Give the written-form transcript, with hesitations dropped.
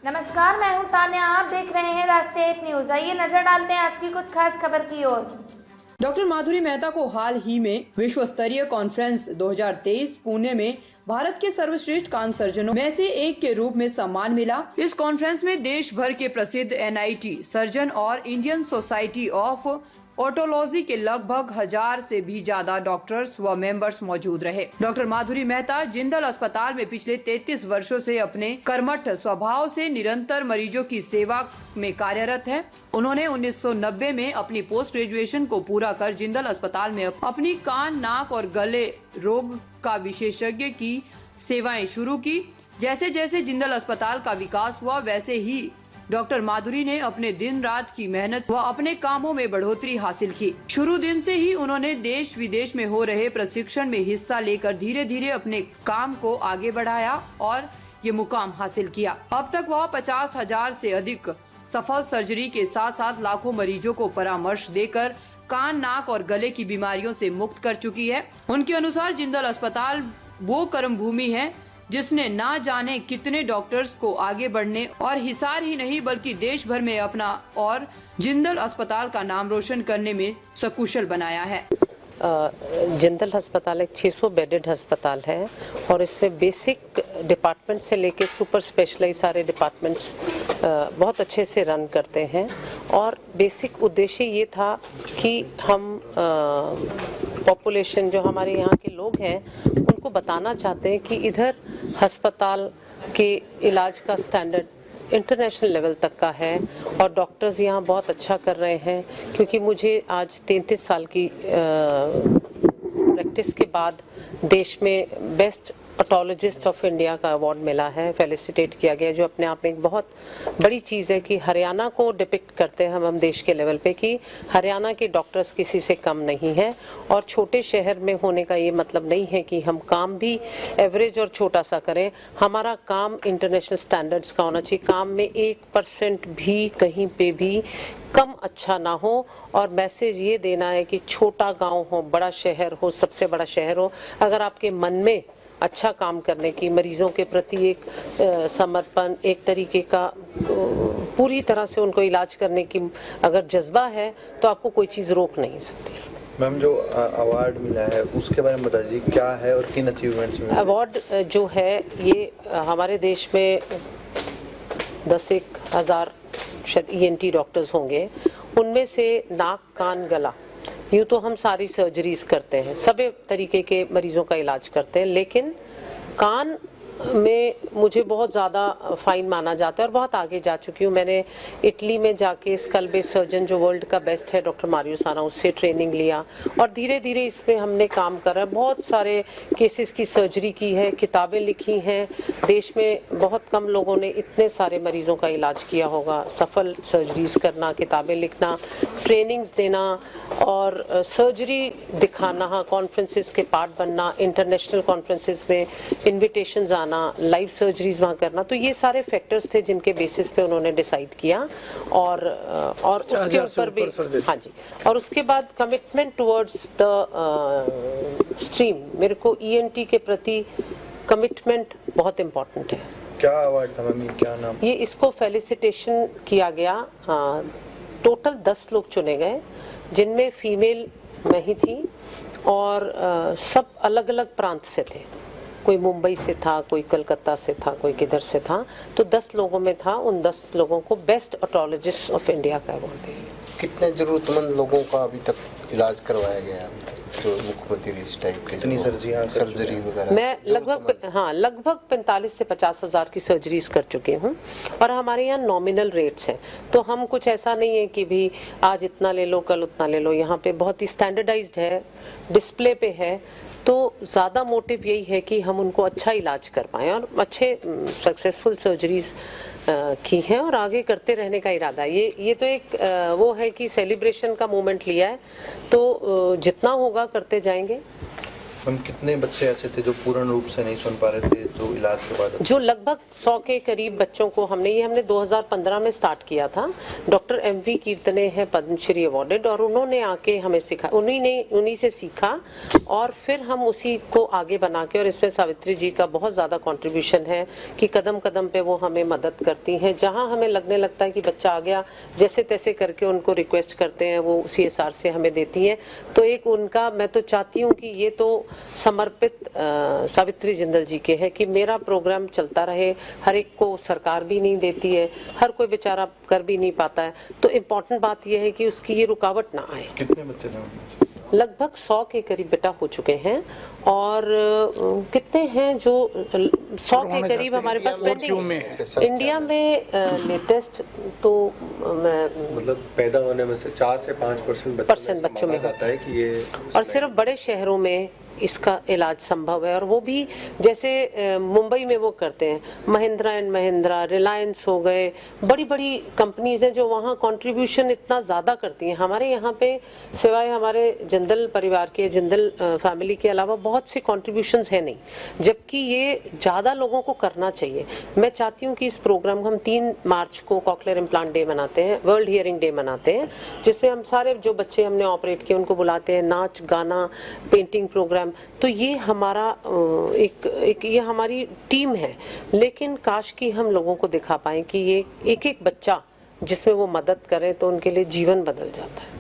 नमस्कार, मैं हूं तान्या। आप देख रहे हैं राष्ट्रीय एक न्यूज। आइए नजर डालते हैं आज की कुछ खास खबर की ओर। डॉक्टर माधुरी मेहता को हाल ही में विश्व स्तरीय कॉन्फ्रेंस 2023 पुणे में भारत के सर्वश्रेष्ठ कान सर्जनों में से एक के रूप में सम्मान मिला। इस कॉन्फ्रेंस में देश भर के प्रसिद्ध NIT सर्जन और इंडियन सोसाइटी ऑफ ऑटोलॉजी के लगभग 1000 से भी ज्यादा डॉक्टर्स व मेंबर्स मौजूद रहे। डॉक्टर माधुरी मेहता जिंदल अस्पताल में पिछले 33 वर्षों से अपने कर्मठ स्वभाव से निरंतर मरीजों की सेवा में कार्यरत हैं। उन्होंने 1990 में अपनी पोस्ट ग्रेजुएशन को पूरा कर जिंदल अस्पताल में अपनी कान, नाक और गले रोग का विशेषज्ञ की सेवाएं शुरू की। जैसे जैसे जिंदल अस्पताल का विकास हुआ, वैसे ही डॉक्टर माधुरी ने अपने दिन रात की मेहनत व अपने कामों में बढ़ोतरी हासिल की। शुरू दिन से ही उन्होंने देश विदेश में हो रहे प्रशिक्षण में हिस्सा लेकर धीरे धीरे अपने काम को आगे बढ़ाया और ये मुकाम हासिल किया। अब तक वह 50,000 से अधिक सफल सर्जरी के साथ साथ लाखों मरीजों को परामर्श देकर कान, नाक और गले की बीमारियों से मुक्त कर चुकी है। उनके अनुसार जिंदल अस्पताल वो कर्म भूमि है जिसने ना जाने कितने डॉक्टर्स को आगे बढ़ने और हिसार ही नहीं बल्कि देश भर में अपना और जिंदल अस्पताल का नाम रोशन करने में सकुशल बनाया है। जिंदल अस्पताल एक 600 बेडेड अस्पताल है और इसमें बेसिक डिपार्टमेंट से लेके सुपर स्पेशलाइज सारे डिपार्टमेंट्स बहुत अच्छे से रन करते हैं। और बेसिक उद्देश्य ये था कि हम पॉपुलेशन जो हमारे यहाँ के लोग हैं उनको बताना चाहते हैं कि इधर अस्पताल के इलाज का स्टैंडर्ड इंटरनेशनल लेवल तक का है और डॉक्टर्स यहाँ बहुत अच्छा कर रहे हैं। क्योंकि मुझे आज 33 साल की प्रैक्टिस के बाद देश में बेस्ट ऑटोलॉजिस्ट ऑफ इंडिया का अवार्ड मिला है, फेलिसिटेट किया गया, जो अपने आप में एक बहुत बड़ी चीज़ है कि हरियाणा को डिपिक्ट करते हैं हम देश के लेवल पे कि हरियाणा के डॉक्टर्स किसी से कम नहीं है। और छोटे शहर में होने का ये मतलब नहीं है कि हम काम भी एवरेज और छोटा सा करें। हमारा काम इंटरनेशनल स्टैंडर्ड्स का होना चाहिए। काम में 1% भी कहीं पे भी कम अच्छा ना हो। और मैसेज ये देना है कि छोटा गाँव हो, बड़ा शहर हो, सबसे बड़ा शहर हो, अगर आपके मन में अच्छा काम करने की, मरीजों के प्रति एक समर्पण, एक तरीके का पूरी तरह से उनको इलाज करने की अगर जज्बा है तो आपको कोई चीज़ रोक नहीं सकती। मैम, जो अवार्ड मिला है उसके बारे में बता दीजिए, क्या है और किन अचीवमेंट्स में? अवार्ड जो है ये हमारे देश में 10-1 हज़ार शायद ENT डॉक्टर्स होंगे। उनमें से नाक, कान, गला, यूँ तो हम सारी सर्जरीज करते हैं, सभी तरीके के मरीजों का इलाज करते हैं, लेकिन कान में मुझे बहुत ज़्यादा फाइन माना जाता है और बहुत आगे जा चुकी हूँ। मैंने इटली में जाके स्कल बेस सर्जन जो वर्ल्ड का बेस्ट है डॉक्टर मारियो साना, उससे ट्रेनिंग लिया और धीरे धीरे इसमें हमने काम करा। बहुत सारे केसेस की सर्जरी की है, किताबें लिखी हैं। देश में बहुत कम लोगों ने इतने सारे मरीजों का इलाज किया होगा। सफल सर्जरीज करना, किताबें लिखना, ट्रेनिंग्स देना और सर्जरी दिखाना, कॉन्फ्रेंसेस के पार्ट बनना, इंटरनेशनल कॉन्फ्रेंसेस में इन्विटेशंस आना, लाइव सर्जरीज वहाँ करना, तो ये सारे फैक्टर्स थे जिनके बेसिस पे उन्होंने डिसाइड किया। और उसके ऊपर भी, हाँ जी, और उसके बाद कमिटमेंट टुवर्ड्स द स्ट्रीम, मेरे को ENT के प्रति कमिटमेंट बहुत इम्पोर्टेंट है। क्या अवार्ड था मैम, क्या नाम? ये इसको फेलिसिटेशन किया गया। टोटल 10 लोग चुने गए जिनमें फीमेल मैं ही थी और सब अलग अलग प्रांत से थे। कोई मुंबई से था, कोई कलकत्ता से था, कोई किधर से था। तो 10 लोगों में था। उन 10 लोगों को बेस्ट ऑटोलॉजिस्ट ऑफ इंडिया का अवार्ड दिया। कितने जरूरतमंद लोगों का अभी तक इलाज करवाया गया है, जो मुख्यमंत्री इस टाइप के इतनी सर्जरी वगैरह? मैं लगभग 45 से 50 हज़ार की सर्जरीज कर चुकी हूँ और हमारे यहाँ नॉमिनल रेट्स हैं। तो हम कुछ ऐसा नहीं है कि भी आज इतना ले लो, कल उतना ले लो। यहाँ पे बहुत ही स्टैंडर्डाइज्ड है, डिस्प्ले पे है। तो ज़्यादा मोटिव यही है कि हम उनको अच्छा इलाज कर पाएँ और अच्छे सक्सेसफुल सर्जरीज की हैं और आगे करते रहने का इरादा है। ये तो एक वो है कि सेलिब्रेशन का मोमेंट लिया है, तो जितना होगा करते जाएंगे। हम कितने बच्चे ऐसे थे जो पूर्ण रूप से नहीं सुन पा रहे थे जो इलाज के बाद? जो लगभग 100 के करीब बच्चों को हमने 2015 में स्टार्ट किया था। डॉक्टर एमवी कीर्तने हैं पद्मश्री अवार्डेड, और उन्होंने आके हमें सिखा, उन्हीं से सीखा और फिर हम उसी को आगे बना के, और इसमें सावित्री जी का बहुत ज़्यादा कंट्रीब्यूशन है कि कदम कदम पे वो हमें मदद करती हैं। जहाँ हमें लगने लगता है कि बच्चा आ गया, जैसे तैसे करके उनको रिक्वेस्ट करते हैं, वो CSR से हमें देती हैं। तो एक उनका, मैं तो चाहती हूँ कि ये तो समर्पित सावित्री जिंदल जी के है कि मेरा प्रोग्राम चलता रहे। हर एक को सरकार भी नहीं देती है, हर कोई बेचारा कर भी नहीं पाता है, तो इम्पोर्टेंट बात यह है कि उसकी ये रुकावट ना आए। कितने बच्चे थे? लगभग 100 के करीब बेटा हो चुके हैं, और कितने हैं जो 100 के करीब हमारे पास पेंडिंग है। इंडिया में लेटेस्ट तो मैं मतलब पैदा होने में से 4 से 5% बच्चों में होता है कि ये, और सिर्फ बड़े शहरों में इसका इलाज संभव है। और वो भी जैसे मुंबई में वो करते हैं, महिंद्रा एंड महिंद्रा, रिलायंस हो गए, बड़ी बड़ी कंपनीज हैं जो वहाँ कंट्रीब्यूशन इतना ज़्यादा करती हैं। हमारे यहाँ पे सिवाय हमारे जिंदल परिवार के, जिंदल फैमिली के अलावा बहुत से कंट्रीब्यूशंस है नहीं, जबकि ये ज़्यादा लोगों को करना चाहिए। मैं चाहती हूँ कि इस प्रोग्राम को हम 3 मार्च को कॉकलियर इम्प्लांट डे मनाते हैं, वर्ल्ड हियरिंग डे मनाते हैं, जिसमें हम सारे जो बच्चे हमने ऑपरेट किए उनको बुलाते हैं, नाच गाना, पेंटिंग प्रोग्राम। तो ये हमारा ये हमारी टीम है, लेकिन काश कि हम लोगों को दिखा पाएं कि ये एक एक बच्चा जिसमें वो मदद करें तो उनके लिए जीवन बदल जाता है।